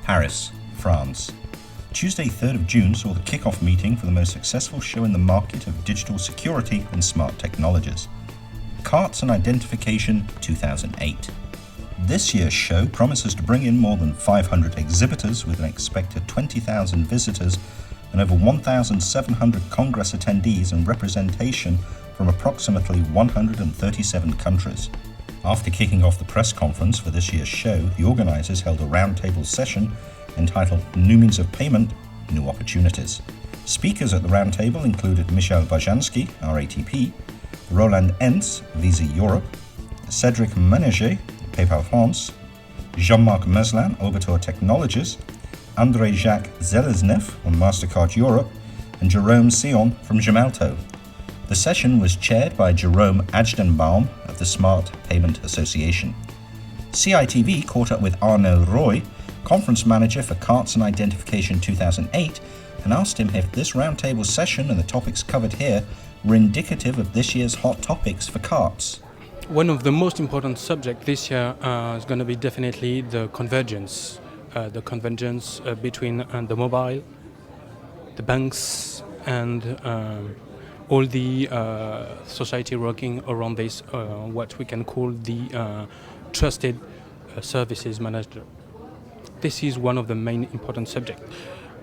Paris, France. Tuesday 3rd of June saw the kick-off meeting for the most successful show in the market of digital security and smart technologies, CARTES and Identification 2008. This year's show promises to bring in more than 500 exhibitors with an expected 20,000 visitors and over 1,700 Congress attendees and representation from approximately 137 countries. After kicking off the press conference for this year's show, the organisers held a roundtable session entitled New Means of Payment, New Opportunities. Speakers at the roundtable included Michel Bajanski, RATP, Roland Entz, Visa Europe, Cédric Ménager, PayPal France, Jean-Marc Meslin, Obertor Technologies, André-Jacques Zeleznev on MasterCard Europe, and Jerome Sion from Gemalto. The session was chaired by Jerome Ajdenbaum of the Smart Payment Association. C-ITV caught up with Arnaud Roy, Conference Manager for CARTES and Identification 2008, and asked him if this roundtable session and the topics covered here were indicative of this year's hot topics for CARTES. One of the most important subjects this year is going to be definitely the convergence between the mobile, the banks, and all the society working around this, what we can call the trusted services manager. This is one of the main important subjects.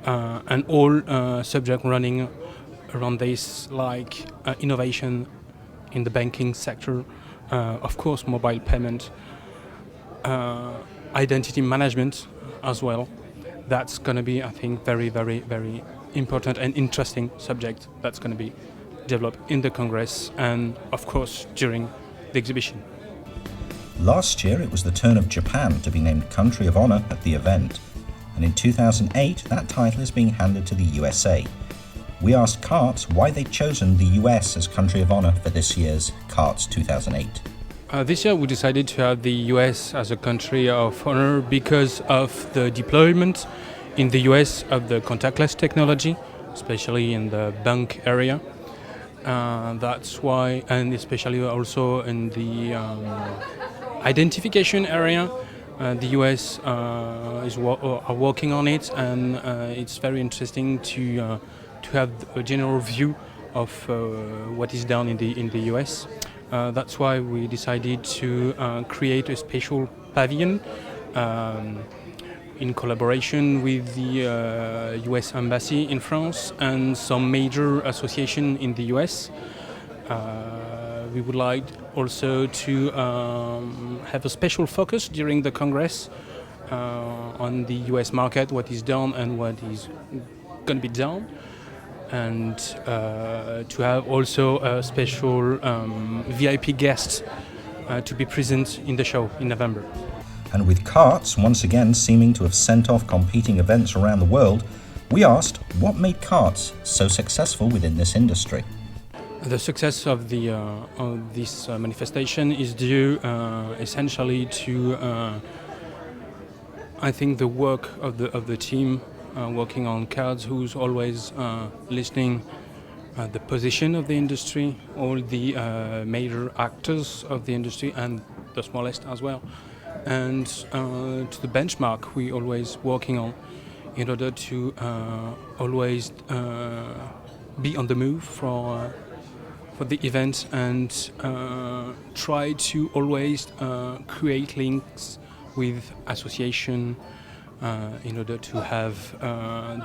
And all subjects running around this, like innovation in the banking sector, of course mobile payment, identity management as well. That's going to be, I think, very, very, very important and interesting subject that's going to be developed in the Congress and, of course, during the exhibition. Last year, it was the turn of Japan to be named Country of Honor at the event, and in 2008, that title is being handed to the USA. We asked CARTES why they'd chosen the US as Country of Honor for this year's CARTES 2008. This year we decided to have the US as a country of honor because of the deployment in the US of the contactless technology, especially in the bank area. That's why, and especially also in the identification area, the US are working on it, and it's very interesting to have a general view of what is done in the US. That's why we decided to create a special pavilion in collaboration with the US Embassy in France and some major associations in the US. We would like also to have a special focus during the Congress on the US market, what is done and what is going to be done, and to have also a special VIP guest to be present in the show in November. And with CARTES once again seeming to have sent off competing events around the world, we asked what made CARTES so successful within this industry. The success of this manifestation is due essentially to, I think, the work of the team working on CARTES, who's always listening the position of the industry, all the major actors of the industry and the smallest as well, and to the benchmark we always working on in order to always be on the move for the event and try to always create links with association in order to have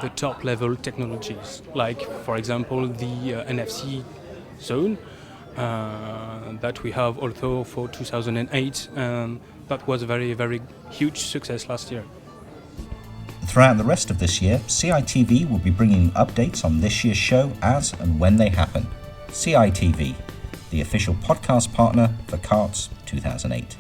the top level technologies, like for example the NFC zone that we have also for 2008, and that was a very, very huge success last year. Throughout the rest of this year, C-ITV will be bringing updates on this year's show as and when they happen. C-ITV, the official podcast partner for CARTES 2008.